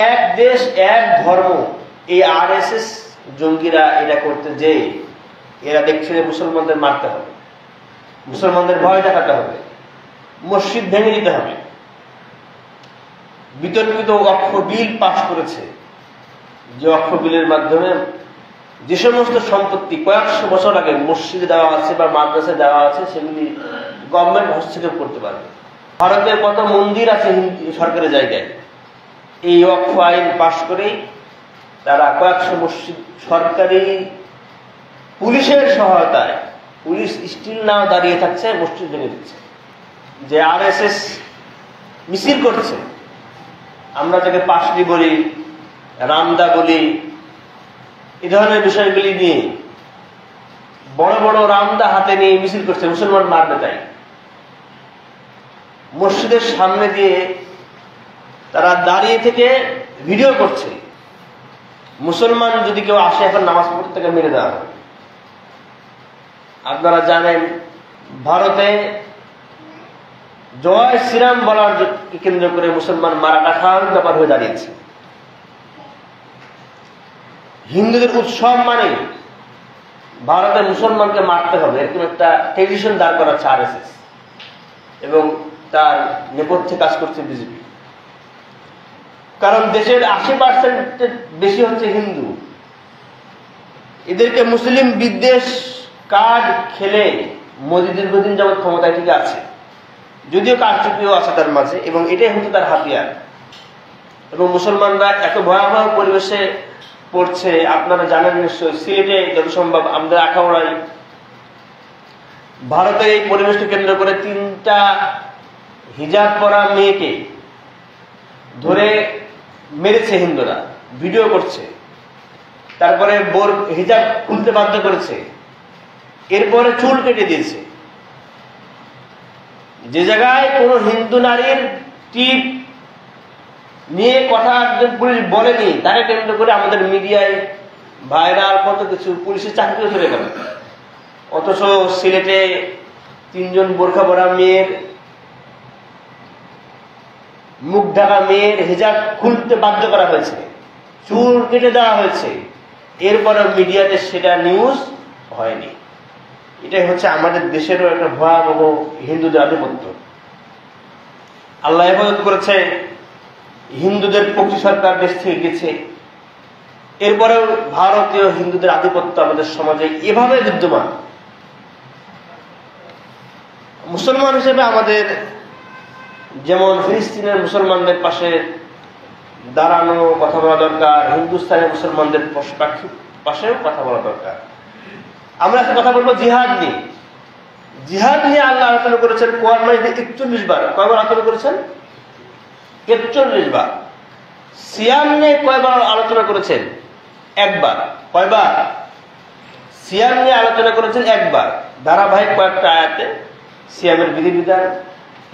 এক দেশ এক ধর্ম, এই আরএসএস জঙ্গিরা এটা করতে যে এরা দেখছে মুসলমানদের মারতে হবে, মুসলমানদের ভয় দেখাতে হবে, মসজিদ ভেঙে দিতে হবে। বিতর্কিত ওয়াকফ বিল পাশ করেছে, যে ওয়াকফ বিলের মাধ্যমে যে সমস্ত সম্পত্তি কয়েকশো বছর আগে মসজিদে দেওয়া আছে বা মাদ্রাসায় দেওয়া আছে সেগুলি গভর্নমেন্ট হস্তক্ষেপ করতে পারবে। ভারতের কত মন্দির আছে সরকারি জায়গায়, এই ওয়াকফ আইন পাশ করেই তারা কয়েকশো মসজিদ সরকারি পুলিশের সহায়তায়, পুলিশ স্টিল নাও দাঁড়িয়ে থাকছে, মসজিদ ভেঙে দিচ্ছে। যে আরএসএস মিছিল করছে, আমরা যাকে পাশলি বলি, রামদা বলি, এই ধরনের বিষয়গুলি নিয়ে বড় বড় রামদা হাতে নিয়ে মিছিল করছে, মুসলমান মারবে তাই। মসজিদের সামনে দিয়ে তারা দাঁড়িয়ে থেকে ভিডিও করছে, মুসলমান যদি কেউ আসে এখন নামাজ পড়তে তাকে মেরে দেওয়া হবে। আপনারা জানেন ভারতে জয় শ্রীরাম বলার কেন্দ্র করে মুসলমান মারাটা স্বাভাবিক ব্যাপার হয়ে দাঁড়িয়েছে। হিন্দুদের উৎসব মানে ভারতে মুসলমানকে মারতে হবে, এরকম একটা টেলিভিশন দাঁড় করাচ্ছে আরএসএস এবং তার নেপথ্যে কাজ করছে বিজেপি। কারণ দেশের 80% বেশি হচ্ছে হিন্দু, এদেরকে মুসলিম বিদ্বেষ কার্ড খেলে মোদী দীর্ঘদিন যাবৎ ক্ষমতায় ঠিক আছে, যদিও কারচুপিও আছে তার মাঝে, এবং এটাই হচ্ছে তার হাতিয়ার। এবং মুসলমানরা এত ভয়াবহ পরিবেশে পড়ছে, আপনারা জানেন নিশ্চয়ই, সিলেটে যত সম্ভব আমাদের আখাউড়ায় ভারতের এই পরিবেশকে কেন্দ্র করে 3টা হিজাব পরা মেয়েকে ধরে মেরেছে হিন্দুরা, ভিডিও করছে, তারপরে হিজাব খুলতে বাধ্য করেছে, এরপরে চুল কেটে দিয়েছে। যে জায়গায় কোন হিন্দু নারীর টিপ নিয়ে কথা একজন পুলিশ বলেনি, তাকে কেন্দ্র করে আমাদের মিডিয়ায় ভাইরাল কত কিছু, পুলিশের চাকরিও চলে গেল। অথচ সিলেটে 3জন বোরখা পরা মেয়ের, মুখ ঢাকা মেয়ের হিজাব খুলতে বাধ্য করা হয়েছে, চুল কেটে দেওয়া হয়েছে, এরপরে মিডিয়াতে সেটা নিউজ হয়নি। এটাই হচ্ছে আমাদের দেশেরও একটা ভয়াবহ হিন্দুদের আধিপত্য। আল্লাহ হেফাজত করেছে, হিন্দুদের পক্ষী সরকার দেশ থেকে গেছে, এরপরেও ভারতীয় হিন্দুদের আধিপত্য আমাদের সমাজে এভাবে বিদ্যমান। মুসলমান হিসেবে আমাদের যেমন ফিলিস্তিনের মুসলমানদের পাশে দাঁড়ানো, কথা বলা দরকার, হিন্দুস্তানের মুসলমানদের পাশেও কথা বলা দরকার। আমরা একটা কথা বলবো জিহাদ নিয়ে। জিহাদ নিয়ে আল্লাহ আলোচনা করেছেন কোরআন মাজিদে 41 বার। কয়বার আলোচনা করেছেন? 41 বার। সিয়াম নিয়ে কয়বার আলোচনা করেছেন? একবার। কয়বার? সিয়াম নিয়ে আলোচনা করেছেন একবার। ধারাবাহিক কয়েকটা আয়াতে সিয়ামের বিধিবিধান,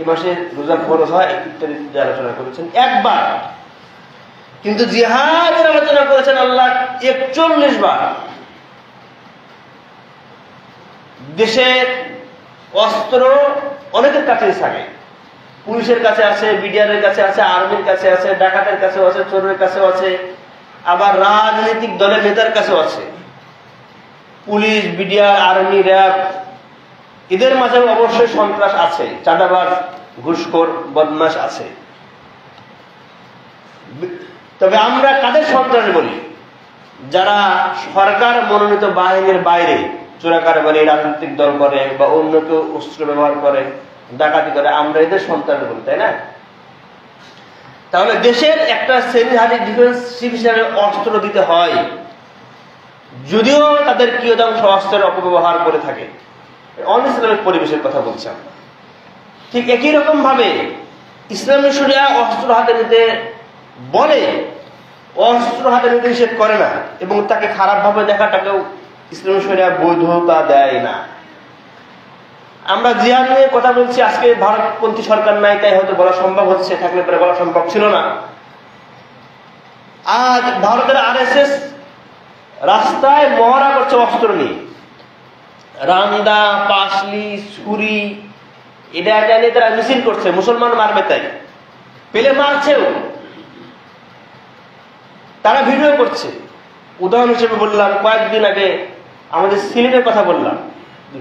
এ মাসে রোজা ফরজ হয় ইত্যাদি আলোচনা করেছেন একবার। কিন্তু জিহাদের আলোচনা করেছেন আল্লাহ 41 বার। দেশের অস্ত্র অনেকের কাছেই থাকে, পুলিশের কাছে আছে, বিডিআরের কাছে আছে, আর্মির কাছে আছে, ডাকাতের কাছেও আছে, চোরের কাছেও আছে, আবার রাজনৈতিক দলের নেতার কাছেও আছে। পুলিশ, বিডিআর, আর্মি, র্যাব, এদের মাঝেও অবশ্যই সন্ত্রাস আছে, চাঁদাবাজ, ঘুষখোর, বদমাশ আছে। তবে আমরা কাদের সন্ত্রাস বলি? যারা সরকার মনোনীত বাহিনীর বাইরে চোরাকারবারি, রাজনৈতিক দল করে বা অন্য কেউ অস্ত্র ব্যবহার করে, ডাকাতি করে, আমরা এদের সন্ত্রাস বলি, তাই না? তাহলে দেশের একটা শ্রেণীহারি ডিফেন্সিভ হিসাবে অস্ত্র দিতে হয়, যদিও তাদের কিয়দাংশ অস্ত্রের অপব্যবহার করে থাকে। অন-ইসলামিক পরিবেশের কথা বলছি আমরা। ঠিক একই রকম ভাবে ইসলামী শরিয়া অস্ত্র হাতে নিতে বলে, অস্ত্র হাতে নিতে নিষেধ করে না, এবং তাকে খারাপ ভাবে দেখাটাকেও ইসলামী শরিয়া বৈধতা দেয় না। আমরা জিহাদ নিয়ে কথা বলছি, আজকে ভারতপন্থী সরকার নাই তাই হয়তো বলা সম্ভব হচ্ছে, থাকলে পরে বলা সম্ভব ছিল না। আজ ভারতের আরএসএস রাস্তায় মহড়া করছে অস্ত্র নিয়ে, রামদা, পাশলি, ছুরি, এটা নিয়ে তারা মিছিল করছে, মুসলমান মারবে তাই, পেলে মারছেও। তারা ভিডিও করছে। উদাহরণ হিসেবে বললাম, কয়েকদিন আগে আমাদের সিলেটের কথা বললাম,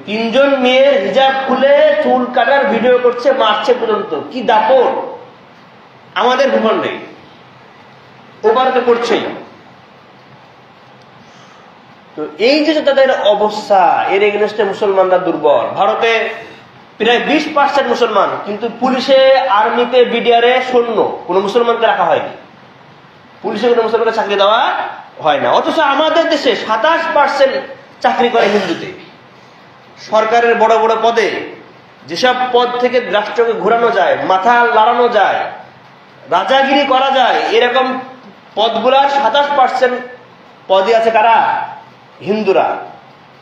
3 জন মেয়ের হিজাব খুলে চুল কাটার ভিডিও করছে, মারছে পর্যন্ত। কি দাপট আমাদের ভূখণ্ডে, ওপারে তো করছেই। তো এই যে তাদের অবস্থা, এর এগেনস্টে মুসলমানরা দুর্বল। ভারতে প্রায় 20% মুসলমান, কিন্তু পুলিশে, আর্মিতে, বিডিআরে সৈন্য কোনো মুসলমানকে রাখা হয়নি। পুলিশে কোনো মুসলমানকে চাকরি দেওয়া হয় না। অথচ আমাদের দেশে 27% চাকরি করে হিন্দুতে। সরকারের বড় বড় পদে, যেসব পদ থেকে রাষ্ট্রকে ঘোরানো যায়, মাথা লাড়ানো যায়, রাজাগিরি করা যায়, এরকম পদগুলার 27% পদে আছে কারা? হিন্দুরা।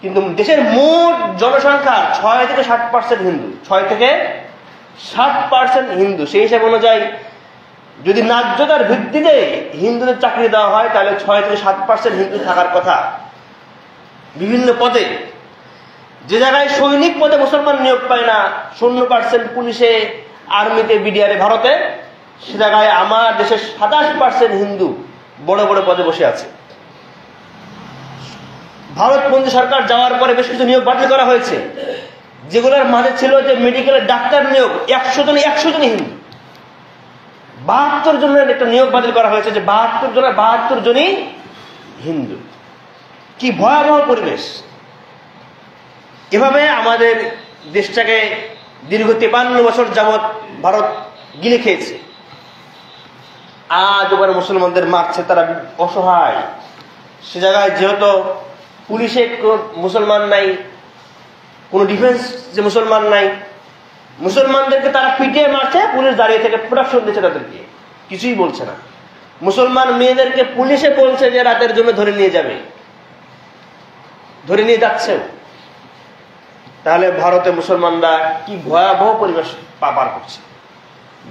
কিন্তু দেশের মোট জনসংখ্যা 6 থেকে 7% হিন্দু, 6 থেকে 7% হিন্দু। সেই হিসাব অনুযায়ী যদি ন্যায্যতার ভিত্তিতে হিন্দুদের চাকরি দেওয়া হয়, তাহলে 6 থেকে 7% হিন্দু থাকার কথা বিভিন্ন পদে। যে জায়গায় সৈনিক পদে মুসলমান নিয়োগ পায় না, 0% পুলিশে, আর্মিতে, বিডিআরে ভারতে, সে জায়গায় আমার দেশের 27% হিন্দু বড় বড় পদে বসে আছে। ভারতপন্থী সরকার যাওয়ার পরে বেশ কিছু নিয়োগ বাতিল করা হয়েছে, যেগুলোর মাঝে ছিল যে মেডিকেলের ডাক্তার নিয়োগ, 100 জনই হিন্দু। 72 জনের একটা নিয়োগ বাতিল করা হয়েছে, যে 72 জনই হিন্দু। কি ভয়াবহ পরিবেশ! এভাবে আমাদের দেশটাকে দীর্ঘ 53 বছর যাবৎ ভারত গিলে খেয়েছে। আজ ওবার মুসলমানদের মারছে, তারা অসহায়। সে জায়গায় যেহেতু পুলিশে মুসলমান নাই, কোন ডিফেন্স যে মুসলমান নাই, মুসলমানদেরকে তারা পিটিয়ে মারছে, পুলিশ দাঁড়িয়ে থেকে প্রোটেকশন দিচ্ছে, তাদেরকে কিছুই বলছে না। মুসলমান মেয়েদেরকে পুলিশে বলছে যে রাতের জন্য ধরে নিয়ে যাবে, ধরে নিয়ে যাচ্ছে। তাহলে ভারতে মুসলমানরা কি ভয়াবহ পরিবেশ পার করছে।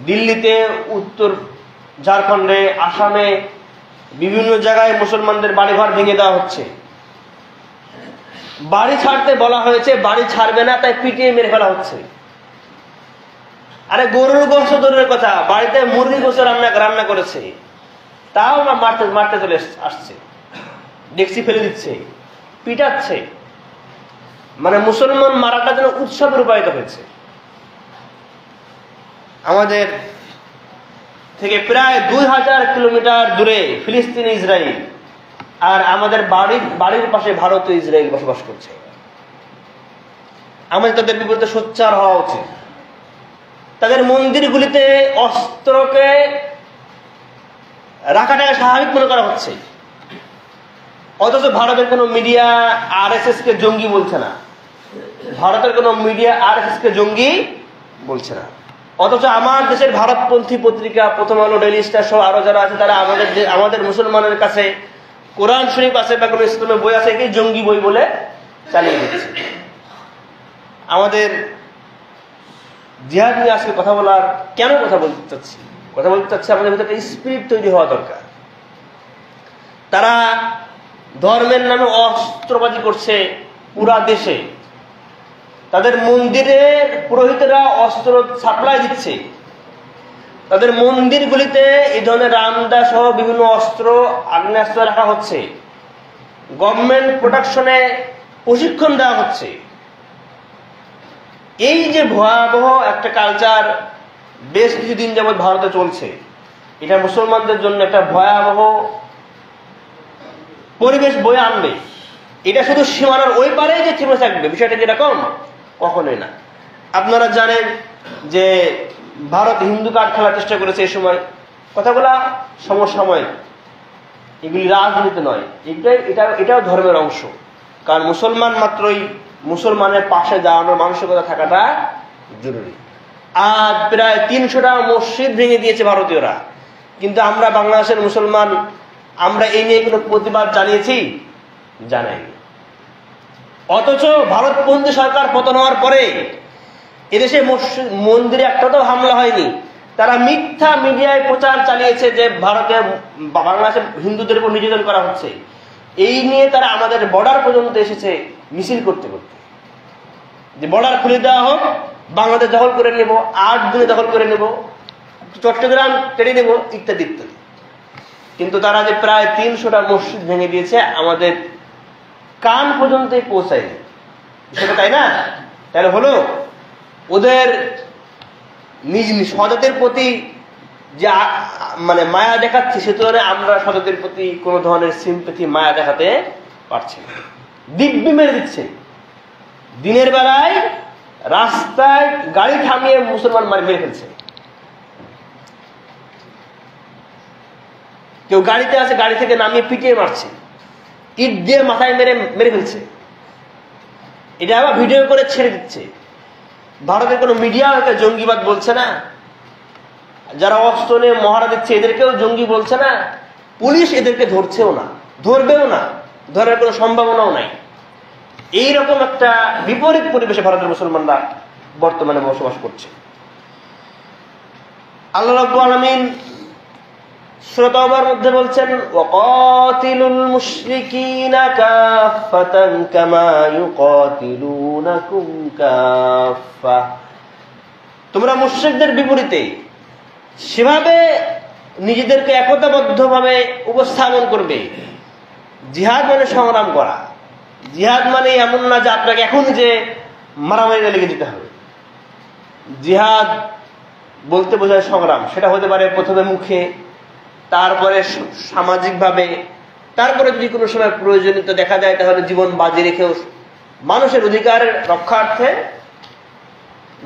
দিল্লিতে, উত্তর ঝাড়খণ্ডে, আসামে বিভিন্ন জায়গায় মুসলমানদের বাড়িঘর ভেঙে দেওয়া হচ্ছে। বাড়ি ছাড়তে বলা হয়েছে, বাড়ি ছাড়বে না, তাই পিটিয়ে মেরে ফেলা হচ্ছে। আরে গরুর গোশত দূরের কথা, বাড়িতে মুরগি গোশত রান্না করেছে, তাও মারতে চলে আসছে, ডেক্সি ফেলে দিচ্ছে, পিটাচ্ছে। মানে মুসলমান মারাটা যেন উৎসব রূপায়িত হয়েছে। আমাদের থেকে প্রায় 2000 কিলোমিটার দূরে ফিলিস্তিন, ইসরায়েল, আর আমাদের বাড়ির পাশে ভারত ও ইসরায়েল বসবাস করছে। আমাদের তাদের বিপরীতে সোচ্চার হওয়া উচিত। তাদের মন্দিরগুলিতে অস্ত্রকে রাখাটাকে স্বাভাবিক মনে করা হচ্ছে, অথচ ভারতের কোনো মিডিয়া আরএসএস কে জঙ্গি বলছে না। ভারতের কোনো মিডিয়া আরএসএস কে জঙ্গি বলছে না। অথচ আমার দেশের ভারতপন্থী পত্রিকা প্রথম আলো, ডেইলি স্টার সহ আরো যারা আছে, তারা আমাদের মুসলমানের কাছে কোরআন শরীফ আছে বা কোনো ইসলামের বই আছে, একে জঙ্গি বই বলে চালিয়ে দিচ্ছে। আমাদের জিহাদ নিয়ে আজকে কথা বলার, কেন কথা বলতে চাচ্ছি? আমাদের ভিতরে একটা স্পিরিট তৈরি হওয়া দরকার। তারা ধর্মের নামে অস্ত্রবাজি করছে পুরা দেশে। তাদের মন্দিরের পুরোহিতরা অস্ত্র সাপ্লাই দিচ্ছে। তাদের মন্দিরগুলিতে এই ধরনের রামদা সহ বিভিন্ন অস্ত্র, আগ্নেয়াস্ত্র রাখা হচ্ছে। গভর্নমেন্ট প্রোটেকশনে প্রশিক্ষণ দেওয়া হচ্ছে। এই যে ভয়াবহ একটা কালচার বেশ কিছুদিন যাবৎ ভারতে চলছে, এটা মুসলমানদের জন্য একটা ভয়াবহ পরিবেশ বয়ে আনবে। এটা শুধু সীমানার ওই পারে যে থেমে থাকবে, বিষয়টা কিরকম? কখনোই না। আপনারা জানেন যে ভারত হিন্দু কার্ড খেলার চেষ্টা করেছে এই সময়। কথাগুলা সমসাময়িক, এগুলি রাজনীতি নয়, এটাও ধর্মের অংশ। কারণ মুসলমান মাত্রই মুসলমানের পাশে দাঁড়ানোর মানসিকতা থাকাটা জরুরি। আজ প্রায় 300টা মসজিদ ভেঙে দিয়েছে ভারতীয়রা, কিন্তু আমরা বাংলাদেশের মুসলমান, আমরা এই নিয়ে কোনো প্রতিবাদ জানিয়েছি? জানাইনি। অথচ ভারতপন্থী সরকার পতন হওয়ার পরে এদেশে মন্দিরে একটাও হামলা হয়নি। তারা মিথ্যা মিডিয়ায় প্রচার চালিয়েছে যে ভারতে, বাংলাদেশে হিন্দুদের উপর নির্যাতন করা হচ্ছে। এই নিয়ে তারা আমাদের বর্ডার পর্যন্ত এসেছে মিছিল করতে করতে, যে বর্ডার খুলে দেওয়া হোক, বাংলাদেশ দখল করে নেব, 8 দিনে দখল করে নেব, চট্টগ্রাম কেড়ে নেব, ইত্যাদি ইত্যাদি। কিন্তু তারা যে প্রায় 300টা মসজিদ ভেঙে দিয়েছে আমাদের কান পর্যন্তই পৌঁছায়নি, সেটা তাই না? তাহলে হলো ওদের নিজ স্বজাতির প্রতি যে মানে মায়া দেখাচ্ছে, সে তুলনায় আমরা স্বজাতির প্রতি কোনো ধরনের সিম্পেথি মায়া দেখাতে পারছি না। দিব্যি মেরে দিচ্ছে। দিনের বেলায় রাস্তায় গাড়ি থামিয়ে মুসলমান মেরে ফেলছে। কেউ গাড়িতে আছে, গাড়ি থেকে নামিয়ে পিটিয়ে মারছে, ইট দিয়ে মাথায় মেরে ফেলছে। এটা আবার ভিডিও করে ছেড়ে দিচ্ছে। ভারতের কোনো মিডিয়া একে জঙ্গিবাদ বলছে না, যারা অস্ত্র নিয়ে মহড়া দিচ্ছে এদেরকেও জঙ্গি বলছে না, পুলিশ এদেরকে ধরছেও না, ধরবেও না, ধরার কোনো সম্ভাবনাও নাই। এইরকম একটা বিপরীত পরিবেশে ভারতের মুসলমানরা বর্তমানে বসবাস করছে। আল্লাহ রাব্বুল আলামিন সূরা তাওবার মধ্যে বলছেন, ওয়াকাতিলুল মুশরিকিনা কাফাতান কামা ইউকাতিলুনাকুম কাফা। তোমরা মুশরিকদের বিপরীতে সেভাবে নিজেদেরকে একতাবদ্ধভাবে উপস্থাপন করবে। জিহাদ মানে সংগ্রাম করা। জিহাদ মানে এমন না যে আপনাকে এখন যে মারামারিতে লেগে যেতে হবে। জিহাদ বলতে বোঝায় সংগ্রাম। সেটা হতে পারে প্রথমে মুখে, তারপরে সামাজিকভাবে, তারপরে যদি কোনো সময় প্রয়োজনীয়তা দেখা যায় তাহলে জীবন বাজি রেখেও মানুষের অধিকারের রক্ষার্থে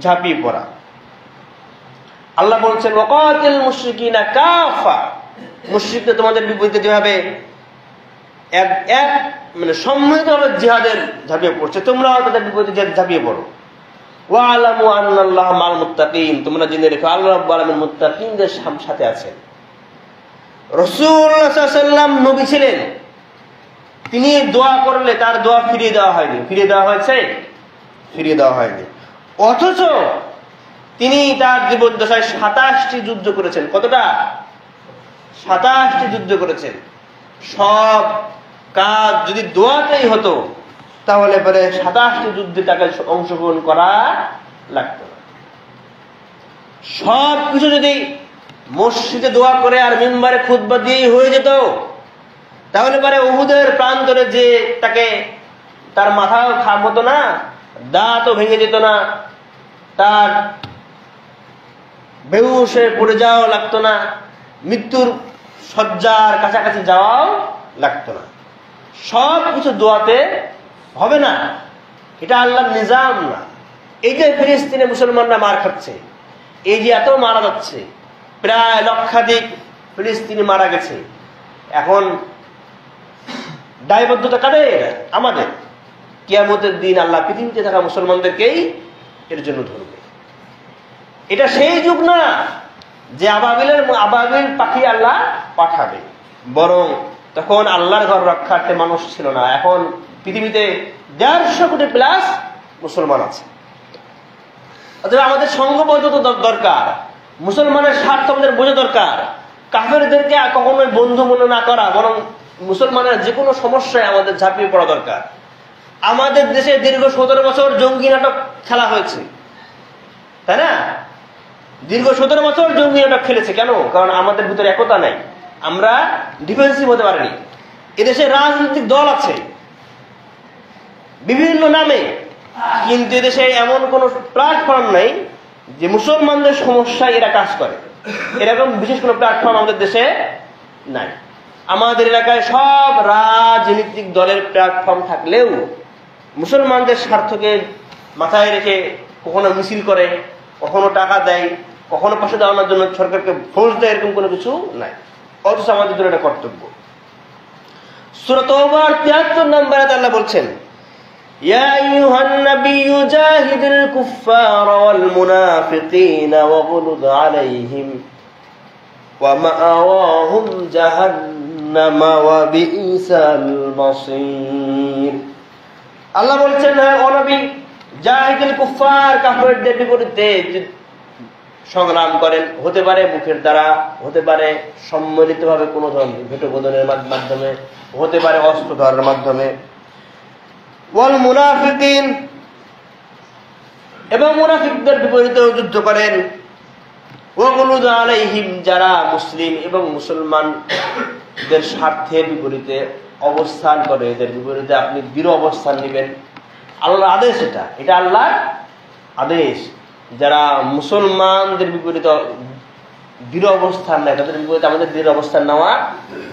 ঝাঁপিয়ে পড়া। আল্লাহ বলছেন, ওয়াকাতিল মুশরিকিনা কাফা। মুশরিকরা তোমাদের বিপরীতে যেভাবে এক মানে সম্মিলিতভাবে জিহাদের ঝাঁপিয়ে পড়ছে, তোমরাও তাদের বিপরীতে ঝাঁপিয়ে পড়ো। ওয়ালামু আন্নাল্লাহা মাল মুত্তাকিন। তোমরা জেনে রেখো আল্লাহ রাব্বুল আলামিন মুত্তাকিনদের সাথে আছেন। রাসূলুল্লাহ সাল্লাল্লাহু আলাইহি ওয়াসাল্লাম নবী ছিলেন, তিনি দোয়া করলে তার দোয়া ফিরিয়ে দেওয়া হয়নি। ফিরিয়ে দেওয়া হয়েছে? ফিরিয়ে দেওয়া হয়নি। অথচ তিনি তার জীবদ্দশায় 27টি যুদ্ধ করেছেন। কতটা? 27টি যুদ্ধ করেছেন। সব কাজ যদি দোয়াতেই হতো তাহলে পরে 27টি যুদ্ধে তাকে অংশগ্রহণ করা লাগতো না। সব কিছু যদি মসজিদে দোয়া করে আর মিম্বারে খুতবা দিয়েই হয়ে যেত তাহলে পরে উহুদের প্রান্তরে যে তাকে তার মাথাও খাম হতো না, দাঁতও ভেঙে যেত না, তার বেহুশ হয়ে পড়ে যাওয়াও লাগতো না, মৃত্যুর শয্যার কাছাকাছি যাওয়াও লাগতো না। সব কিছু দোয়াতে হবে না, এটা আল্লাহর নিজাম না। এই যে ফিলিস্তিনে মুসলমানরা মার খাচ্ছে, এই যে এত মারা যাচ্ছে, প্রায় লক্ষাধিক ফিলিস্তিনি মারা গেছে, এখন দায়বদ্ধতা কাদের? আমাদের। কিয়ামতের দিন আল্লাহ পৃথিবীতে থাকা মুসলমানদেরকেই এর জন্য ধরবে। এটা সেই যুগ না যে আবাবিল পাখি আল্লাহ পাঠাবে, বরং তখন আল্লাহর ঘর রক্ষার্থে মানুষ ছিল না। এখন পৃথিবীতে 150 কোটি প্লাস মুসলমান আছে। অথবা আমাদের সংঘবদ্ধ দরকার, মুসলমানের স্বার্থ আমাদের বোঝা দরকার। কাফেরদেরকে কখনোই বন্ধু মনে না করা, বরং মুসলমানের যে কোনো সমস্যায় আমাদের ঝাঁপিয়ে পড়া দরকার। আমাদের দেশে দীর্ঘ 17 বছর জঙ্গি নাটক খেলা হয়েছে, তাই না? দীর্ঘ 17 বছর জঙ্গি নাটক খেলেছে। কেন? কারণ আমাদের ভিতরে একতা নাই, আমরা ডিফেন্সিভ হতে পারিনি। এদেশে রাজনৈতিক দল আছে বিভিন্ন নামে, কিন্তু এদেশে এমন কোন প্ল্যাটফর্ম নাই যে মুসলমানদের সমস্যায় এরা কাজ করে। এরকম বিশেষ কোনো প্ল্যাটফর্ম আমাদের দেশে নাই। আমাদের এলাকায় সব রাজনৈতিক দলের প্ল্যাটফর্ম থাকলেও মুসলমানদের স্বার্থকে মাথায় রেখে কখনো মিছিল করে, কখনো টাকা দেয়, কখনো পাশে দাঁড়ানোর জন্য সরকারকে ফোর্স দেয়, এরকম কোনো কিছু নাই। অথচ আমাদের জন্য এটা কর্তব্য। সূরা তাওবার 73 নম্বর আয়াতে আল্লাহ বলছেন, ইয়া আইয়ুহান নাবিয়্যু জাহিদিল কুফফারা ওয়াল মুনাফিকিনা ওয়াগলুদ আলাইহিম ওয়া মাআওয়াহুম জাহান্নাম ওয়া বিইসাল মাসীর। আল্লাহ বলছেন, হে ও নবী, জাহিদুল কুফফার, কাফেরদের বিপরীতে সংগ্রাম করেন। হতে পারে মুখের দ্বারা, হতে পারে সম্মিলিতভাবে কোনো ধরনের ভেটোবোধনের মাধ্যমে, হতে পারে অস্ত্র ধরার মাধ্যমে। ওয়াল মুনাফিকিন, এবং মুনাফিকদের বিপরীতেও যুদ্ধ করেন। ওয়াগলুদ আলাইহিম, যারা মুসলিম এবং মুসলমান এদের স্বার্থের বিপরীতে অবস্থান করে, এদের বিপরীতে আপনি দৃঢ় অবস্থান নেবেন। আল্লাহর আদেশ, এটা আল্লাহর আদেশ। যারা মুসলমানদের বিপরীতে দৃঢ় অবস্থান নেয় তাদের বিপরীতে আমাদের দৃঢ় অবস্থান নেওয়া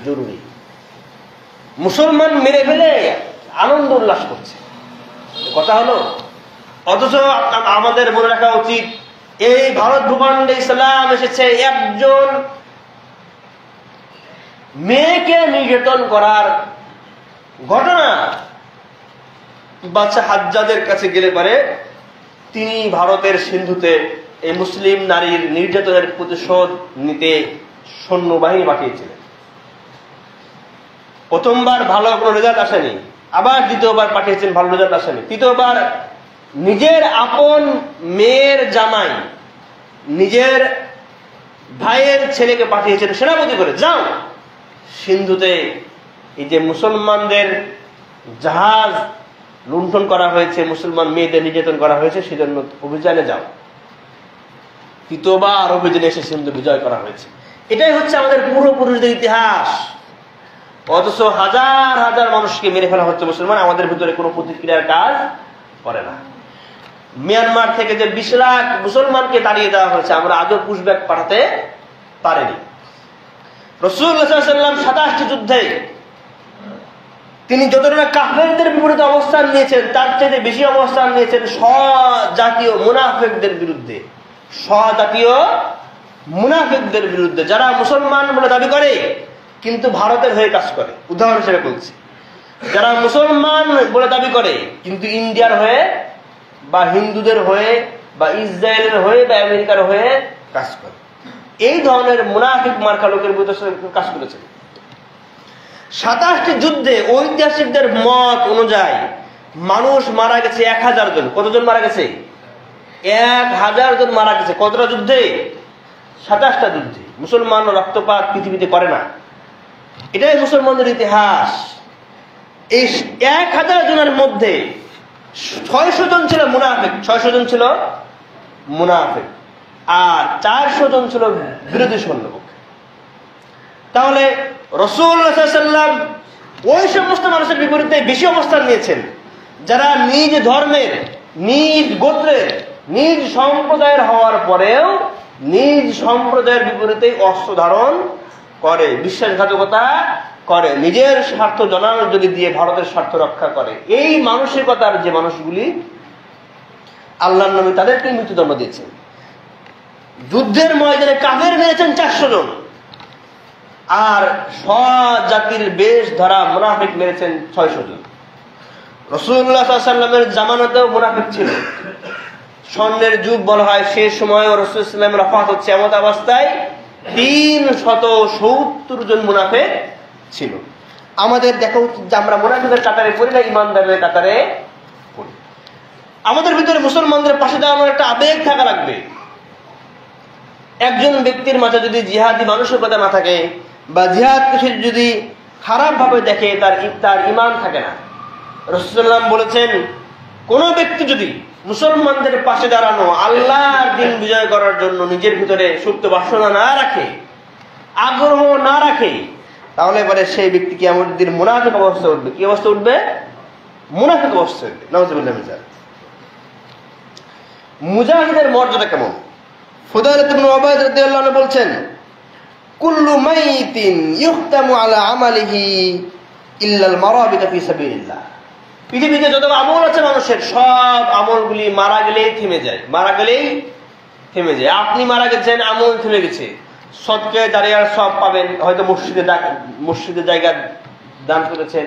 জরুরি। মুসলমান মেরে ফেলে আনন্দ উল্লাস করছে, কথা হলো। অথচ আমাদের মনে রাখা উচিত, এই ভারত ভূখণ্ডে ইসলাম এসেছে একজন মেয়েকে নির্যাতন করার ঘটনা বাদশা হাজ্জাজের কাছে গেলে পারে তিনি ভারতের সিন্ধুতে এই মুসলিম নারীর নির্যাতনের প্রতিশোধ নিতে সৈন্যবাহিনী পাঠিয়েছিলেন। প্রথমবার ভালো কোনো রেজাল্ট আসেনি, আবার দ্বিতীয়বার পাঠিয়েছেন, ভালো রেজাল্ট আসেনি। তৃতীয়বার নিজের আপন মেয়ের জামাই, নিজের ভাইয়ের ছেলেকে পাঠিয়েছেন সেনাপতি করে, যাও সিন্ধুতে এই যে মুসলমানদের জাহাজ লুণ্ঠন করা হয়েছে, মুসলমান মেয়েদের নির্যাতন করা হয়েছে, সেজন্য অভিযানে যাও। তৃতীয়বার অভিযানে এসে সিন্ধু বিজয় করা হয়েছে। এটাই হচ্ছে আমাদের পূর্বপুরুষদের ইতিহাস। অথচ হাজার হাজার মানুষকে মেরে ফেলা হচ্ছে মুসলমান, আমাদের ভিতরে কোনো প্রতিক্রিয়ার কাজ করে না। মিয়ানমার থেকে যে 20 লাখ মুসলমানকে তাড়িয়ে দেওয়া হয়েছে, আমরা আজও পুশব্যাক পাঠাতে পারিনি। রাসূলুল্লাহ সাল্লাল্লাহু আলাইহি ওয়াসাল্লাম 27টি যুদ্ধে তিনি যতটা কাফেরদের বিপরীতে অবস্থান নিয়েছেন, তার চেয়ে বেশি অবস্থান নিয়েছেন স্বজাতীয় মুনাফিকদের বিরুদ্ধে। স্বজাতীয় মুনাফিকদের বিরুদ্ধে, যারা মুসলমান বলে দাবি করে কিন্তু ভারতের হয়ে কাজ করে। উদাহরণ হিসেবে বলছি, যারা মুসলমান বলে দাবি করে কিন্তু ইন্ডিয়ার হয়ে বা হিন্দুদের হয়ে বা ইসরায়েলের হয়ে বা আমেরিকার হয়ে কাজ করে, এই ধরনের মুনাফিক মার্কা লোকের বিরুদ্ধে কাজ করেছে। 27টি যুদ্ধে ঐতিহাসিকদের মত অনুযায়ী মানুষ মারা গেছে 1000 জন। কতজন মারা গেছে? 1000 জন মারা গেছে। কতটা যুদ্ধে? 27টা যুদ্ধে। মুসলমান রক্তপাত পৃথিবীতে করে না, এটাই মুসলমানদের ইতিহাস। এই 1000 জনের মধ্যে 600 জন ছিল মুনাফিক, 600 জন ছিল মুনাফিক, আর 400 জন ছিল বিরোধী সৈন্যপক্ষ। তাহলে রাসূলুল্লাহ সাল্লাল্লাহু আলাইহি ওয়াসাল্লাম ওই সমস্ত মানুষের বিপরীতে বেশি অবস্থান নিয়েছেন যারা নিজ ধর্মের, নিজ গোত্রের, নিজ সম্প্রদায়ের হওয়ার পরেও নিজ সম্প্রদায়ের বিপরীতে অস্ত্র ধারণ করে, বিশ্বাসঘাতকতা করে, নিজের স্বার্থ জনাঞ্জলি দিয়ে ভারতের স্বার্থ রক্ষা করে। এই মানসিকতার যে মানুষগুলি, আল্লাহর নবী তাদেরকে মৃত্যুদণ্ড দিয়েছেন। যুদ্ধের ময়দানে কাফের মেরেছেন 400 জন, আর স্বজাতির বেশ ধরা মুনাফিক মেরেছেন 600 জন। রাসূলুল্লাহ সাল্লাল্লাহু আলাইহি ওয়াসাল্লামের জামানাতেও মুনাফিক ছিল। স্বর্ণের যুগ বলা হয়, সেই সময় রাসূলুল্লাহ সাল্লাল্লাহু আলাইহি ওয়াসাল্লামের ওফাত হচ্ছে এমন অবস্থায় 370 জন মুনাফিক ছিল। আমাদের দেখা উচিত যে আমরা মুনাফিকের কাতারে পড়ি না, ইমানদারের কাতারে পড়ি। আমাদের ভিতরে মুসলমানদের পাশে দাঁড়ানোর একটা আবেগ থাকা লাগবে। একজন ব্যক্তির মাঝে যদি জিহাদি মানসিকতা না থাকে বা জিহাদকে যদি খারাপ ভাবে দেখে, তার ঈমান থাকে না। রাসূলুল্লাহ বলেছেন, কোন ব্যক্তি যদি মুসলমানদের পাশে দাঁড়ানো, আল্লাহর দ্বীন বিজয় করার জন্য নিজের ভিতরে সুপ্ত বাসনা না রাখে, আগ্রহ না রাখে, তাহলে পরে সেই ব্যক্তি কিয়ামতের দিন মুনাফিক অবস্থা উঠবে। কি অবস্থা উঠবে? মুনাফিক অবস্থা উঠবে। নাউযুবিল্লাহ মিন যালিক। মুজাহিদের মর্যাদা কেমন? ফুদাইল ইবনে উবাইদ রাদিয়াল্লাহু আনহু বলছেন, কুল্লু মাইতিন ইখতামু আলা আমালিহি ইল্লাল মারাবিত ফি সাবিলিল্লাহ। পৃথিবীতে যত আমল আছে মানুষের, সব আমলগুলি মারা গেলেই থেমে যায়, মারা গেলেই থেমে যায়। আপনি মারা গেছেন, আমল থেমে গেছে। সদকায়ে জারিয়ার সব পাবেন, হয়তো মসজিদে জায়গা দান করেছেন,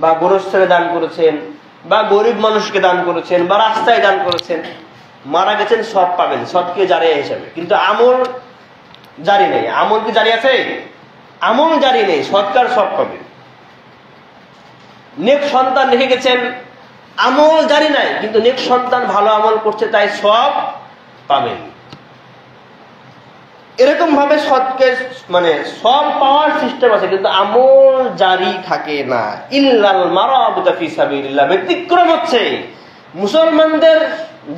বা গোরস্থানে দান করেছেন, বা গরিব মানুষকে দান করেছেন, বা রাস্তায় দান করেছেন, মারা গেছেন, সব পাবেন সদকায়ে জারিয়া হিসাবে। কিন্তু আমল জারি নেই। আমল কি জারি আছে? আমল জারি নেই, সৎকার সব পাবে। নেক সন্তান রেখে গেছেন, আমল জারি নাই, কিন্তু নেক সন্তান ভালো আমল করছে, তাই সব পাবেন। এরকম ভাবে সৎকে সব পাওয়ার সিস্টেম আছে, কিন্তু আমল জারি থাকে না। ইল্লাল মারাবিত ফি সাবিলিল্লাহ। ব্যতিক্রম হচ্ছে মুসলমানদের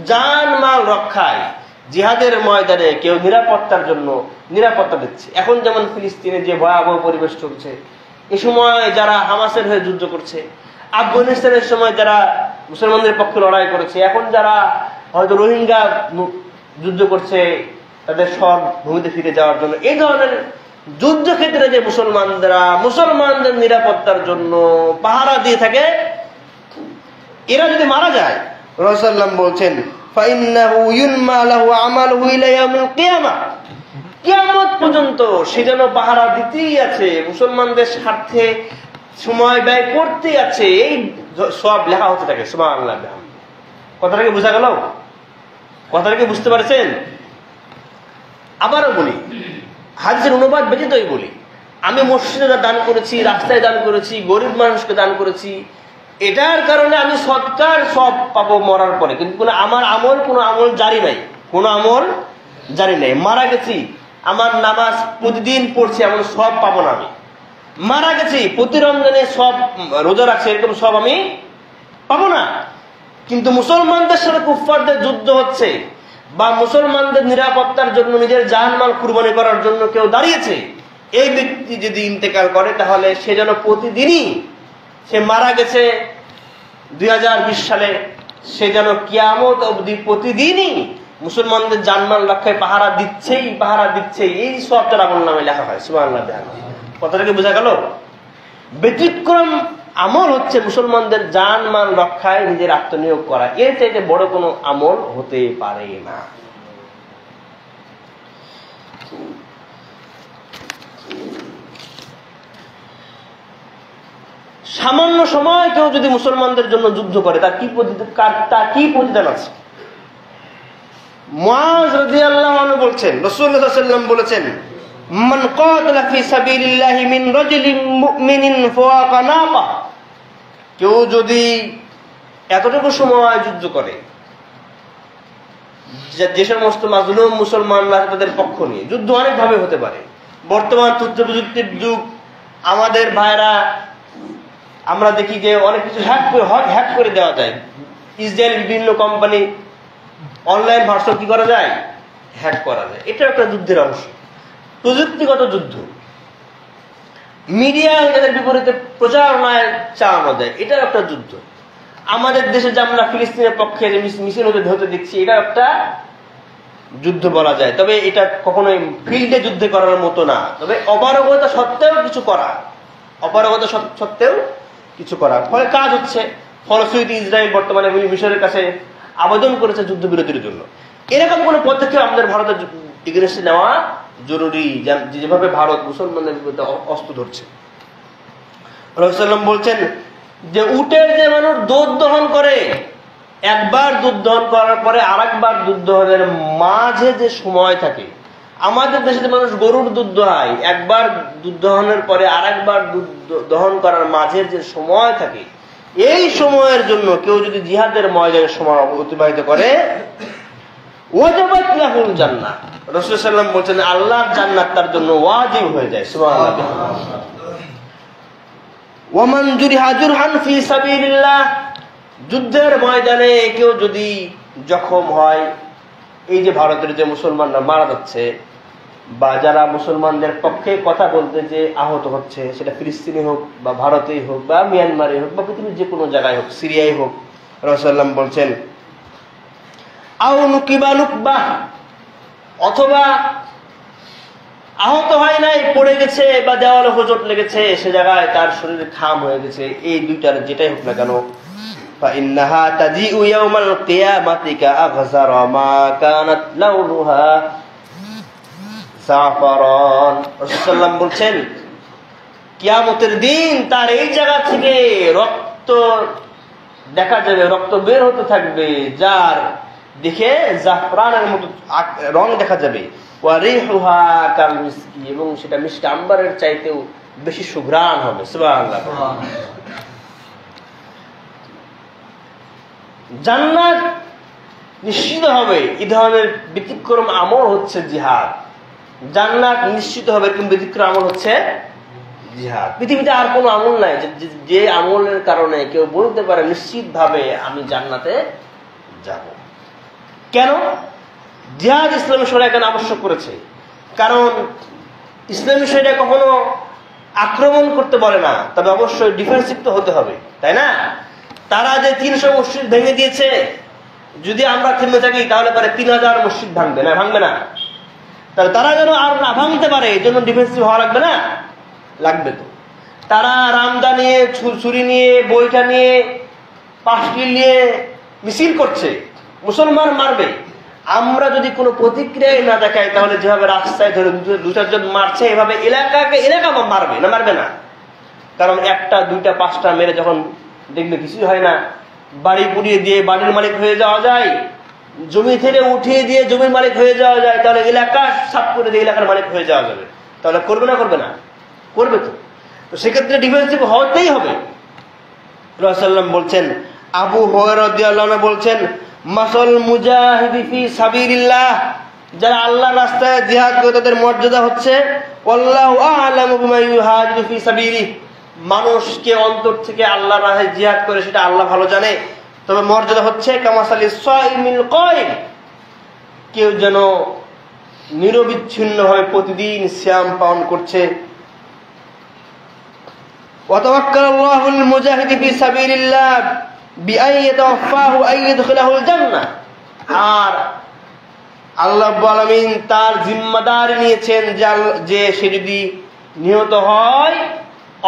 জান মাল রক্ষায় জিহাদের ময়দানে কেউ নিরাপত্তার জন্য নিরাপত্তা দিচ্ছে। এখন যেমন ফিলিস্তিনে যে ভয়াবহ পরিবেশ চলছে, এ সময় যারা হামাসের হয়ে যুদ্ধ করছে, আফগানিস্তানের সময় যারা মুসলমানদের পক্ষে লড়াই করেছে, এখন যারা হয়তো রোহিঙ্গা যুদ্ধ করছে তাদের সব ভূমিতে ফিরে যাওয়ার জন্য, এই ধরনের যুদ্ধক্ষেত্রে যে মুসলমানদের নিরাপত্তার জন্য পাহারা দিয়ে থাকে, এরা যদি মারা যায়, রাসূলুল্লাহ বলছেন ফাইন্নাহু ইউনমা লাহু আমালুহু ইলা ইয়াউমিল কিয়ামা, কিয়ামত পর্যন্ত সে যেন পাহারা দিতেই আছে, মুসলমানদের স্বার্থে সময় ব্যয় করতেই আছে, এই সব লেখা হতে থাকে। সুবহানাল্লাহ। কথাটাকে বোঝা গেল? কথাটাকে বুঝতে পারছেন? আবারও বলি, হাদিসের অনুবাদ ব্যতীতই বলি, আমি মসজিদে দান করেছি, রাস্তায় দান করেছি, গরিব মানুষকে দান করেছি, এটার কারণে আমি সৎকার সব পাবো মরার পরে, কিন্তু কোনো আমল জারি নাই, কোনো আমল জারি নাই। মারা গেছি, আমার নামাজ প্রতিদিন পড়ছি, এমন সব পাবো না আমি। মারা গেছি, প্রতি রমজানে সব রোজা রাখছি, এরকম সব আমি পাবো না। কিন্তু মুসলমানদের সাথে কুফফারদের যুদ্ধ হচ্ছে, বা মুসলমানদের নিরাপত্তার জন্য নিজের জানমাল কুরবানি করার জন্য কেউ দাঁড়িয়েছে, এই ব্যক্তি যদি ইন্তেকাল করে, তাহলে সে যেন প্রতিদিনই, সে মারা গেছে 2020 সালে, সে যেন কিয়ামত অবধি প্রতিদিনই মুসলমানদের জানমাল রক্ষায় পাহারা দিচ্ছেই, এই সব তার আমল নামে লেখা হয়। সুবহানাল্লাহ। কথাটাকে বোঝা গেল? ব্যতিক্রম আমল হচ্ছে মুসলমানদের জানমাল রক্ষায় নিজের আত্মনিয়োগ করা, এর চাইতে বড় কোনো আমল হতে পারে না। সামান্য সময় কেউ যদি মুসলমানদের জন্য যুদ্ধ করে, তার কি প্রতিদান আছে? মুআয রাদিয়াল্লাহু আনহু বলছেন, রাসূলুল্লাহ সাল্লাল্লাহু আলাইহি ওয়াসাল্লাম বলেছেন, মান কাতালা ফি সাবিলিল্লাহি মিন রাজুলিন মুমিনিন ফাওয়াকা নাকা, কেউ যদি এতটুকু সময় যুদ্ধ করে, যে সমস্ত মাজলুম মুসলমানরা তাদের পক্ষ নিয়ে, যুদ্ধ অনেক ভাবে হতে পারে। বর্তমান তথ্য প্রযুক্তির যুগ, আমাদের ভাইরা আমরা দেখি যে অনেক কিছু হ্যাক করে দেওয়া যায়। ইসরায়েল বিভিন্ন কোম্পানি অনলাইন ভার্সন কি করা যায়, হ্যাক করা যায়। এটা একটা যুদ্ধের অংশ, প্রযুক্তিগত যুদ্ধ। মিডিয়া এদের বিপরীতে প্রচারণায় চালানো যায়, এটা একটা যুদ্ধ। আমাদের দেশে যে আমরা ফিলিস্তিনের পক্ষে মিছিল হতে দেখছি, এটা একটা যুদ্ধ বলা যায়। তবে এটা কখনোই ফিল্ডে যুদ্ধ করার মতো না, তবে অপারগতা সত্ত্বেও কিছু করা, ফলে কাজ হচ্ছে। ফলশ্রুতি ইসরায়েল বর্তমানে মিশরের কাছে আবেদন করেছে যুদ্ধবিরতির জন্য। এরকম কোন পদক্ষেপ আমাদের ভারতের এগেইনস্টে নেওয়া জরুরি, যেভাবে ভারত মুসলমানদের বিরুদ্ধে অস্ত্র ধরছে। রাসূলুল্লাহ বলছেন যে উটের যে মানুষ দুধ দহন করে, একবার দুধ দহন করার পরে আরেকবার দুধ দহনের মাঝে যে সময় থাকে, আমাদের দেশে যে মানুষ গরুর দুধ দোহায়, একবার দুধ দহনের পরে আরেকবার দুধ দহন করার মাঝের যে সময় থাকে, এই সময়ের জন্য কেউ যদি জিহাদের ময়দানের সময় অতিবাহিত করে, ওয়াজিবাত লাহুল জান্নাহ, রাসূলুল্লাহ সাল্লাল্লাহু আলাইহি ওয়াসাল্লাম বলেন আল্লাহর জান্নাত তার জন্য ওয়াজিব হয়ে যায়। সুবহানাল্লাহ। ওয়ামান জুরিহা জুরহান ফি সাবিলিল্লাহ, যুদ্ধের ময়দানে কেউ যদি জখম হয়, এই যে ভারতের যে মুসলমানরা মারা যাচ্ছে, বা যারা মুসলমানদের পক্ষে কথা বলতে যে আহত হচ্ছে, সেটা ফিলিস্তিনে হোক বা ভারতেই হোক বা মিয়ানমারে হোক বা পৃথিবীর যে কোনো জায়গায় হোক, সিরিয়ায় হোক, রাসূলুল্লাহ বলছেন আও নুকিবা নুকবা, অথবা আহত হয় নাই, পড়ে গেছে বা দেওয়ালে হোঁচট লেগেছে, সে জায়গায় তার শরীরে খাম হয়ে গেছে, এই দুইটার যেটাই হোক না কেন, فإنها تجيء يوم القيامة كأغزر ما كانت لونها زعفران। রাসূলুল্লাহ বলছেন কিয়ামতের দিন তার এই জায়গা থেকে রক্ত দেখা যাবে, রক্ত বের হতে থাকবে, যার দেখে জাফরানের মতো রং দেখা যাবে, ওয়া রিহুহা কাল মিসকি, এবং সেটা মিষ্টি আম্বারের চাইতেও বেশি সুঘ্রাণ হবে। সুবহানাল্লাহ। জান্নাত নিশ্চিত হবে, এই ধরনের ব্যতিক্রম আমল হচ্ছে জিহাদ। জান্নাত নিশ্চিত হবে, কিন্তু ব্যতিক্রম আমল হচ্ছে জিহাদ। পৃথিবীতে আর কোনো আমল নাই যে আমলের কারণে কেউ বলতে পারে নিশ্চিত ভাবে আমি জান্নাতে যাব। কেন? জিহাদ ইসলামী শরিয়া কেন আবশ্যক করেছে? কারণ ইসলামী শরিয়া কখনো আক্রমণ করতে বলে না, তবে অবশ্যই ডিফেন্সিভ তো হতে হবে, তাই না? তারা যে 300 মসজিদ ভেঙে দিয়েছে, যদি আমরা থেমে থাকি তাহলে পরে 3000 মসজিদ ভাঙবে না, ভাঙবে না? তাহলে তারা যেন আর না ভাঙতে পারে এই জন্য ডিফেন্সিভ হওয়া লাগবে না? লাগবে তো। তারা রামদা নিয়ে, ছুরি নিয়ে, বইটা নিয়ে, পাশকিল নিয়ে মিছিল করছে, মুসলমান মারবে। আমরা যদি কোনো প্রতিক্রিয়ায় না দেখাই তাহলে যেভাবে রাস্তায় ধরে 2-4 জন মারছে, এভাবে এলাকাকে এলাকা মারবে না, মারবে না। কারণ 1টা 2টা 5টা মেরে যখন দেখবে কিছুই হয় না, বাড়ি পুড়িয়ে দিয়ে বাড়ির মালিক হয়ে যাওয়া যায়, জমি থেকে উঠিয়ে দিয়ে জমির মালিক হয়ে যাওয়া যায়, তাহলে এলাকা সাফ করে দিয়ে এলাকার মালিক হয়ে যাওয়া যাবে। তাহলে করবে না? করবে না? করবে তো। তো সেক্ষেত্রে ডিফেন্সিভ হতেই হবে। রাসূলুল্লাহ সাল্লাল্লাহু আলাইহি ওয়াসাল্লাম বলছেন, আবু হুরায়রা রাদিয়াল্লাহু আনহু বলছেন, মাসাল মুজাহিদি ফি সাবিলিল্লাহ, যারা আল্লাহর রাস্তায় জিহাদ করে তাদের মর্যাদা হচ্ছে, আল্লাহু আ'লামু বিমা ইউহাজিরু ফি সাবিলিহি, মানুষকে অন্তর থেকে আল্লাহর রাহে জিহাদ করে সেটা আল্লাহ ভালো জানে, তবে মর্যাদা হচ্ছে কামাসালিস সাইমিল কায়িম, কেউ যেন নিরবিচ্ছিন্নভাবে প্রতিদিন সিয়াম পালন করছে। ওয়া তাওয়াক্কালাল্লাহুল মুজাহিদি ফি সাবিলিল্লাহ বিআন ইয়াতাওয়াফাহু আন ইয়াদখিলাহুল জান্নাহ, আর আল্লাহ রাব্বুল আলামিন তার জিম্মাদারি নিয়েছেন যে সে যদি নিহত হয়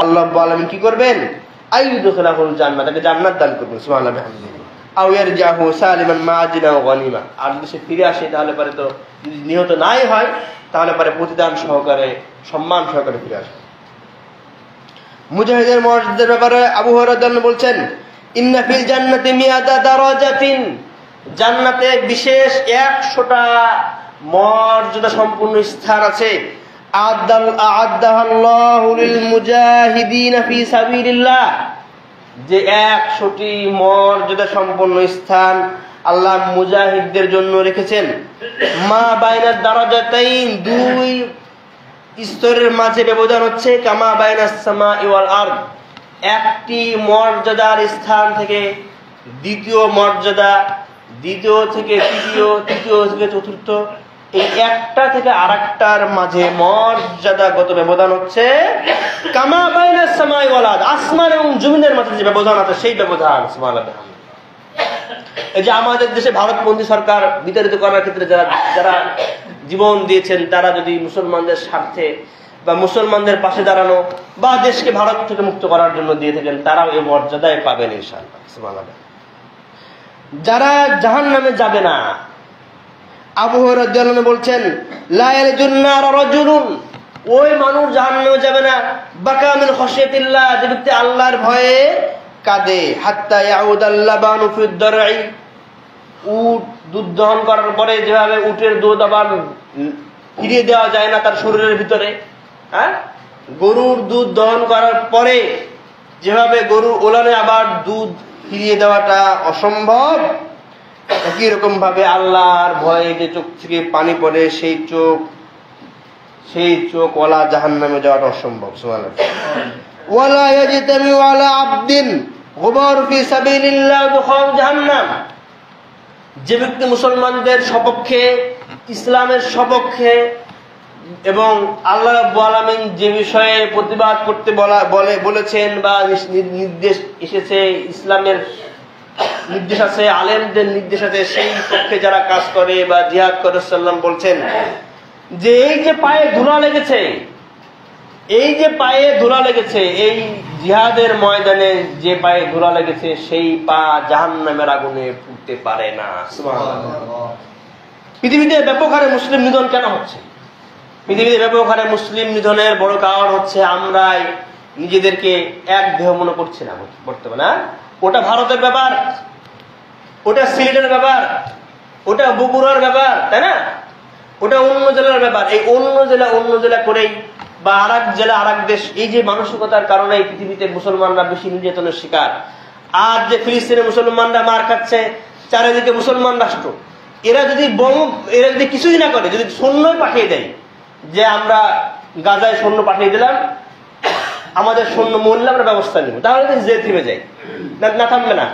আল্লাহ রাব্বুল আলামিন কি করবেন? আইয়ুদখিলাহুল জান্নাহ, তাকে জান্নাত দান করবেন। সুবহানাল্লাহ বিহামদিহি। আও ইয়ারজাহু সালিমান মা'আজিনা ওয়া গনিমা, আর যদি সে ফিরে আসে তাহলে পরে তো, যদি নিহত নাই হয় তাহলে পরে প্রতিদান সহকারে, সম্মান সহকারে ফিরে আসে। মুজাহিদের মর্যাদার ব্যাপারে আবু হুরায়রা রাদিয়াল্লাহু বলছেন, ইন্না ফিল জান্নাতি মিয়াতা দারাজাতিন, জান্নাতে বিশেষ 100টা মর্যাদা সম্পূর্ণ স্থান আছে। আ'আদাল্লাহু লিল মুজাহিদিনা ফি সাবিলিল্লাহ, যে 100টি মর্যাদা সম্পন্ন স্থান আল্লাহ মুজাহিদদের জন্য রেখেছেন। মা বাইনাদ দারাজাতাইন, 2 স্তরের মাঝে ব্যবধান হচ্ছে কামা বাইনাস সামাই ওয়াল আরদ, একটি মর্যাদার স্থান থেকে দ্বিতীয় মর্যাদা, দ্বিতীয় থেকে তৃতীয়, তৃতীয় থেকে চতুর্থ, এই একটা থেকে আরেকটার মাঝে মর্যাদাগত ব্যবধান হচ্ছে কামা বাইনাস সামাই ওয়াল আরদ, আসমান এবং জমিনের মাঝে যে ব্যবধান আছে সেই ব্যবধান। সুবহানাল্লাহ। এই যে আমাদের দেশে ভারতপন্থী সরকার বিতাড়িত করার ক্ষেত্রে যারা জীবন দিয়েছেন, তারা যদি মুসলমানদের স্বার্থে বা মুসলমানদের পাশে দাঁড়ানো বা দেশকে ভারত থেকে মুক্ত করার জন্য দিয়ে থাকেন, তারাও এই মর্যাদায় পাবেন ইনশাআল্লাহ। সুবহানাল্লাহ। যারা জাহান্নামে যাবে না, আবু হুরায়রা রাদিয়াল্লাহু আনহু বলছেন, লা ইয়ালজুন নার রাজুলুন, ওই মানুষ জাহান্নামে যাবে না, বাকা মিন খাশিয়াতিল্লাহ, যে ব্যক্তি আল্লাহর ভয়ে কাঁদে, হাত্তা ইয়াউদাল লাবানু ফিদ দারই, উট দুধ দহন করার পরে যেভাবে উটের দুধ আবার ফিরিয়ে দেওয়া যায় না তার শরীরের ভিতরে, হ্যাঁ, গরুর দুধ দহন করার পরে যেভাবে গরু ওলানে আবার দুধ ফিরিয়ে দেওয়াটা অসম্ভব, একই রকম ভাবে আল্লাহর ভয়ে যে চোখ থেকে পানি পড়ে সেই চোখ ওয়ালা জাহান্নামে যাওয়াটা অসম্ভব। সুবহানাল্লাহ। ওয়ালা ইয়াজতামি ওয়ালা আবদিন গুবার ফি সাবিলিল্লাহ দুখাল জাহান্নাম, যে ব্যক্তি মুসলমানদের সপক্ষে, ইসলামের সপক্ষে এবং আল্লাহ রাব্বুল আলামিন যে বিষয়ে প্রতিবাদ করতে বলেছেন বা নির্দেশ এসেছে, ইসলামের নির্দেশ আছে, আলেমদের নির্দেশ আছে, সেই পক্ষে যারা কাজ করে বা জিহাদ করে, সাল্লাম বলছেন যে এই যে পায়ে ধুলা লেগেছে, এই জিহাদের ময়দানে যে পায়ে ধুলা লেগেছে, সেই পা জাহান্নামের আগুনে পুড়তে পারে না। সুবহানাল্লাহ। পৃথিবীতে ব্যাপক হারে মুসলিম নিধন কেন হচ্ছে? পৃথিবীতে ব্যাপক হারে মুসলিম নিধনের বড় কারণ হচ্ছে আমরাই নিজেদেরকে এক দেহ মনে করছি না বর্তমানে। ওটা ভারতের ব্যাপার, ওটা সিলেটের ব্যাপার, ওটা বগুড়ার ব্যাপার, তাই না? ওটা অন্য জেলার ব্যাপার। এই অন্য জেলা করেই বা আরেক জেলা আরেক দেশ, এই যে মানসিকতার কারণে পৃথিবীতে মুসলমানরা বেশি নির্যাতনের শিকার। আর যে ফিলিস্তিনের মুসলমানরা মার খাচ্ছে, চারিদিকে মুসলমান রাষ্ট্র, এরা যদি কিছুই না করে, যদি সৈন্য পাঠিয়ে দেয়, যে আমরা গাজায় সৈন্য পাঠিয়ে দিলাম, আমাদের সৈন্য মূল্য আমরা ব্যবস্থা নিব, তাহলে যে থেমে যায় না, থামবে না?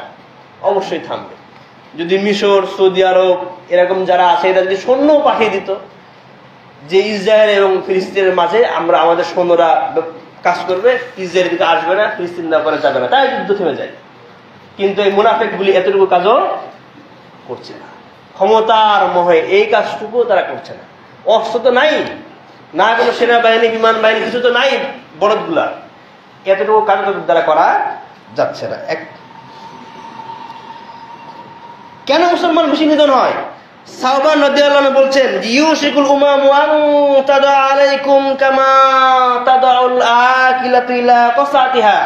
অবশ্যই থামবে। যদি মিশর, সৌদি আরব এরকম যারা আছে এরা যদি সৈন্য পাঠিয়ে দিত যে ইসরায়েল এবং ফিলিস্তিনের মাঝে আমরা আমাদের সৈন্যরা কাজ করবে, ইসরায়েলের দিকে আসবে না, ফিলিস্তিন ব্যাপারে যাবে না, তাই যুদ্ধ থেমে যায়। কিন্তু এই মুনাফিকগুলি এতটুকু কাজও করছে না, ক্ষমতার মোহে এই কাজটুকু তারা করছে না। অস্ত্র তো নাই, না কোনো সেনাবাহিনী, বিমান বাহিনী, কিছু তো নাই বড়দগুলা, এতটুকু কাজ দ্বারা করা যাচ্ছে না। কেন মুসলমান বেশি নিধন হয়? সাওবান রাদিয়াল্লাহু আনহু বলছেন, ইউশিকুল উমামু আন তাদা আলাইকুম কামা তাদাউল আকিলাতু ইলা কাসাতিহা।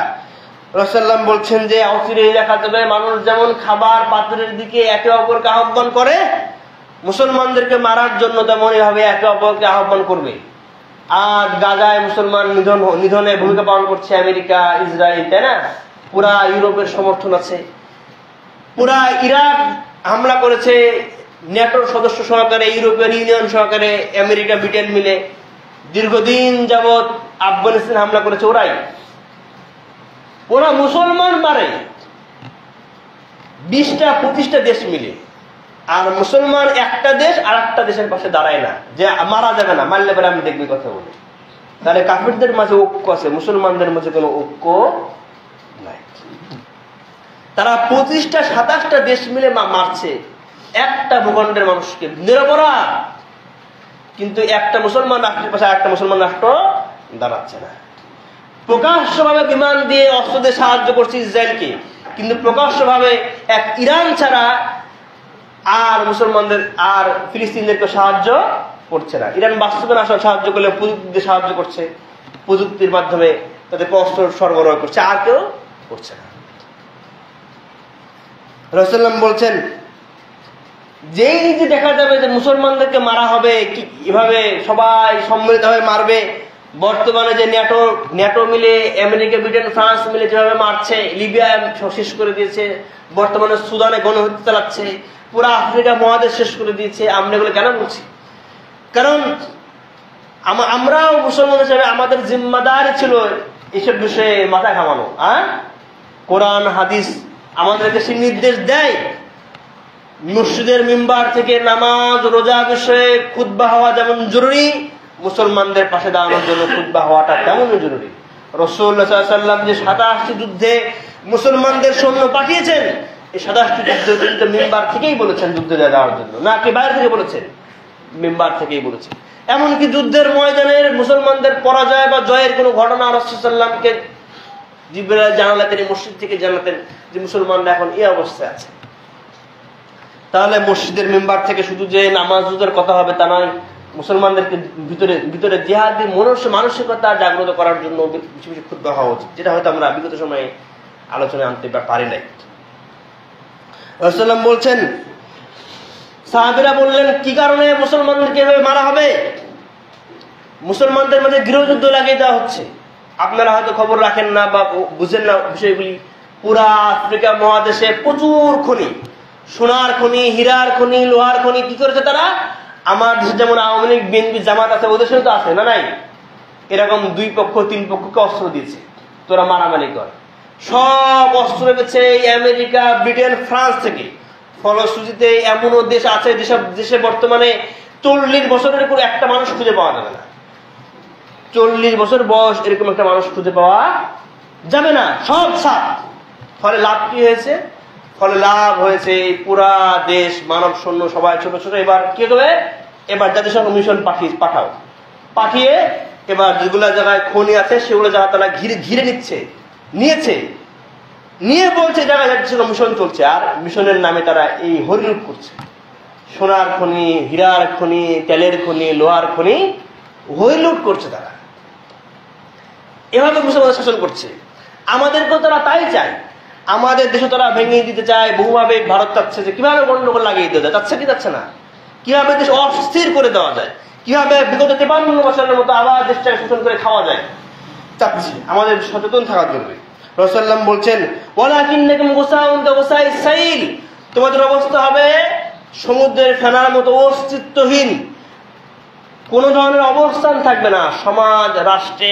রাসূলুল্লাহ বলছেন যে অচিরেই দেখা যাবে মানুষ যেমন খাবার পাত্রের দিকে একে অপরকে আহ্বান করে, মুসলমানদেরকে মারার জন্য তেমনই ভাবে একে অপরকে আহ্বান করবে। আর গাজায় মুসলমান নিধনে ভূমিকা পালন করছে আমেরিকা, ইসরায়েল, তাই না? পুরা ইউরোপের সমর্থন আছে। পুরা ইরাক হামলা করেছে ন্যাটোর সদস্য সহকারে, ইউরোপিয়ান ইউনিয়ন সহকারে, আমেরিকা, ব্রিটেন মিলে। দীর্ঘদিন যাবৎ আফগানিস্তান হামলা করেছে ওরাই। ওরা মুসলমান মারে 20-25টা দেশ মিলে, আর মুসলমান একটা দেশ আর একটা দেশের পাশে দাঁড়ায় না যে মারা যাবে না, মারলে পরে আমি দেখবি কথা বলে। তাহলে কাফিরদের মাঝে ঐক্য আছে, মুসলমানদের মাঝে কোনো ঐক্য নাই। তারা 25-27টা দেশ মিলে মারছে একটা ভূখণ্ডের মানুষকে নিরপরাধ, কিন্তু একটা মুসলমান রাষ্ট্রের পাশে একটা মুসলমান রাষ্ট্র দাঁড়াচ্ছে না। প্রকাশ্যভাবে বিমান দিয়ে অস্ত্র দিয়ে সাহায্য করছে ইসরায়েলকে, কিন্তু প্রকাশ্যভাবে এক ইরান ছাড়া আর মুসলমানদের আর ফিলিস্তিনদেরকে সাহায্য করছে না। ইরান বাস্তবে না সাহায্য করলে প্রযুক্তিতে সাহায্য করছে, প্রযুক্তির মাধ্যমে তাদেরকে অস্ত্র সরবরাহ করছে, আর কেউ করছে না। রাসূলুল্লাহ বলছেন, যেই যে দেখা যাবে যে মুসলমানদেরকে মারা হবে, এভাবে সবাই সম্মিলিত হয়ে মারবে। বর্তমানে যে ন্যাটো মিলে আমেরিকা, ব্রিটেন, ফ্রান্স মিলে যেভাবে মারছে, লিবিয়া শেষ করে দিয়েছে, বর্তমানে সুদানে গণহত্যা চালাচ্ছে, পুরো আফ্রিকা মহাদেশ শেষ করে দিয়েছে। আমরা এগুলো কেন বলছি? কারণ আমরাও মুসলমান হিসেবে আমাদের জিম্মাদারি ছিল এইসব বিষয়ে মাথা ঘামানো। কোরআন হাদিস আমাদেরকে সেই নির্দেশ দেয়, মসজিদের মিম্বার থেকে নামাজ রোজা বিষয়ে খুতবা হওয়া যেমন জরুরি, মুসলমানদের পাশে দাঁড়ানোর জন্য খুতবা হওয়াটা তেমনই জরুরি। রাসূলুল্লাহ সাল্লাল্লাহু আলাইহি ওয়াসাল্লাম যে 27টি যুদ্ধে মুসলমানদের সৈন্য পাঠিয়েছেন, এই 27টি যুদ্ধে কিন্তু মিম্বার থেকেই বলেছেন যুদ্ধে যাওয়ার জন্য, না কি বাইরে থেকে বলেছেন? মিম্বার থেকেই বলেছেন। এমনকি যুদ্ধের ময়দানের মুসলমানদের পরাজয় বা জয়ের কোনো ঘটনা রাসূল সাল্লাল্লাহু আলাইহি ওয়াসাল্লামকে জিবরাইল জানালেন, তিনি মসজিদ থেকে জানাতেন যে মুসলমানরা এখন এই অবস্থায় আছে। তাহলে মসজিদের মেম্বার থেকে শুধু যে নামাজ রোজার কথা হবে তা নয়, মুসলমানদেরকে ভিতরে জিহাদি মানসিকতা জাগ্রত করার জন্য বেশি বেশি খুতবা হওয়া উচিত, যেটা হয়তো আমরা বিগত সময়ে আলোচনায় আনতে পারি নাই। রাসূলুল্লাহ বলছেন, সাহাবীরা বললেন, কি কারণে মুসলমানদেরকে এভাবে মারা হবে? মুসলমানদের মাঝে গৃহযুদ্ধ লাগিয়ে দেওয়া হচ্ছে। আপনারা হয়তো খবর রাখেন না বা বুঝেন না বিষয়গুলি। পুরা আফ্রিকা মহাদেশে প্রচুর খনি, সোনার খনি, হীরার খনি, লোহার খনি। কি করেছে তারা? আমার দেশে যেমন আওয়ামী লীগ, বিএনপি, জামাত আছে, ওদের সাথে তো আছে না? নাই। এরকম 2 পক্ষ 3 পক্ষকে অস্ত্র দিয়েছে, তোরা মারামারি কর। সব অস্ত্র রেখেছে আমেরিকা, ব্রিটেন, ফ্রান্স থেকে। ফলশ্রুতিতে এমনও দেশ আছে যেসব দেশে বর্তমানে 40 বছরের উপর একটা মানুষ খুঁজে পাওয়া যাবে না। 40 বছর বয়স এরকম একটা মানুষ খুঁজে পাওয়া যাবে না, সব সাপ। ফলে লাভ কি হয়েছে? ফলে লাভ হয়েছে পুরা দেশ, মানব সৈন্য সবাই ছোট ছোট। এবার কি হবে? এবার জাতিসংঘ মিশন পাঠিয়ে এবার যেগুলো জায়গায় খনি আছে সেগুলো জায়গা তারা ঘিরে নিয়ে বলছে জায়গায় জাতিসংঘ মিশন চলছে, আর মিশনের নামে তারা এই হরিলুট করছে। সোনার খনি, হীরার খনি, তেলের খনি, লোহার খনি হরিলুট করছে তারা। এভাবে মুসলমানদের শাসন করছে। আমাদেরকেও তারা তাই চায়। আমাদের দেশে তারা ভেঙে দিতে চায় বহুভাবে। ভারত চাচ্ছে যে কিভাবে গন্ডগোল লাগিয়ে দেওয়া যায়, চাচ্ছে কি যাচ্ছে না? কিভাবে দেশ অস্থির করে দেওয়া যায়, কিভাবে বিগত 53 বছরের মতো আবার দেশটাকে শোষণ করে খাওয়া যায়, চাচ্ছে। আমাদের সচেতন থাকা জরুরি। রাসূলুল্লাহ বলছেন, ওয়ালাকিন্নাকুম গুসাউন কাগুসাইস সাইল, তোমাদের অবস্থা হবে সমুদ্রের ফেনার মতো অস্তিত্বহীন, কোন ধরনের অবস্থান থাকবে না। সমাজ, রাষ্ট্রে,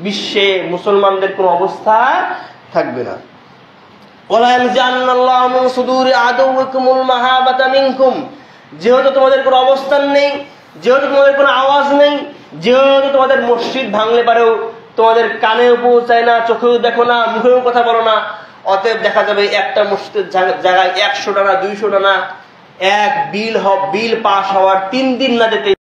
বিশ্বে মুসলমানদের কোনো অবস্থা থাকবে না। যেহেতু তোমাদের কোনো অবস্থান নেই, যেহেতু তোমাদের কোনো আওয়াজ নেই, যেহেতু তোমাদের মসজিদ ভাঙলে পারেও তোমাদের কানেও পৌঁছায় না, চোখেও দেখো না, মুখেও কথা বলো না, অতএব দেখা যাবে একটা মসজিদের জায়গায় 100 টানা 200 টানা এক বিল পাস হওয়ার 3 দিন না যেতে